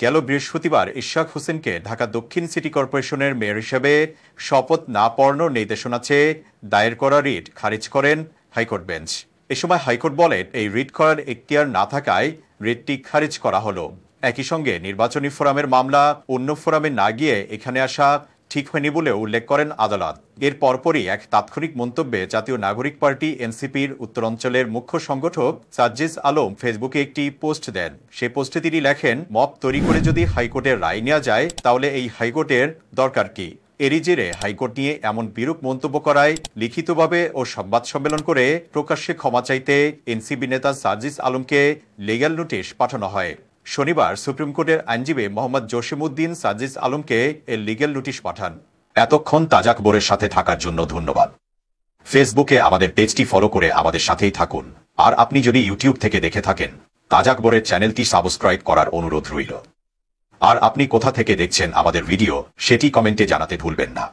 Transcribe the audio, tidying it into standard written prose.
গেল বৃহস্পতিবার ইশরাক হোসেনকে ঢাকা দক্ষিণ সিটি কর্পোরেশনের মেয়র হিসেবে শপথ না পড়ানোর নির্দেশনা চেয়ে দায়ের করা রিট খারিজ করেন হাইকোর্ট বেঞ্চ। এ সময় হাইকোর্ট বলে এই রিট করার এখতিয়ার না থাকায় রিটটি খারিজ করা হলো। একই সঙ্গে নির্বাচনী ফোরামের মামলা অন্য ফোরামে না গিয়ে এখানে আসা ঠিক হয়নি বলে উল্লেখ করেন আদালত। এর পরপরই এক তাৎক্ষণিক মন্তব্যে জাতীয় নাগরিক পার্টি এনসিপির উত্তরাঞ্চলের মুখ্য সংগঠক সাজ্জিস আলম ফেসবুকে একটি পোস্ট দেন। সে পোস্টে তিনি লেখেন, মব তৈরি করে যদি হাইকোর্টের রায় নেওয়া যায় তাহলে এই হাইকোর্টের দরকার কি? এরই জেরে হাইকোর্ট নিয়ে এমন বিরূপ মন্তব্য করায় লিখিতভাবে ও সংবাদ সম্মেলন করে প্রকাশ্যে ক্ষমা চাইতে এনসিপি নেতা সাজ্জিস আলমকে লিগ্যাল নোটিশ পাঠানো হয়। শনিবার সুপ্রিম কোর্টের আইনজীবী মোহাম্মদ জসিমউদ্দিন সাজ্জিস আলমকে এর লিগ্যাল নোটিশ পাঠান। এতক্ষণ তাজা খবরের সাথে থাকার জন্য ধন্যবাদ। ফেসবুকে আমাদের পেজটি ফলো করে আমাদের সাথেই থাকুন। আর আপনি যদি ইউটিউব থেকে দেখে থাকেন, তাজা খবরের চ্যানেলটি সাবস্ক্রাইব করার অনুরোধ রইল। আর আপনি কোথা থেকে দেখছেন আমাদের ভিডিও সেটি কমেন্টে জানাতে ভুলবেন না।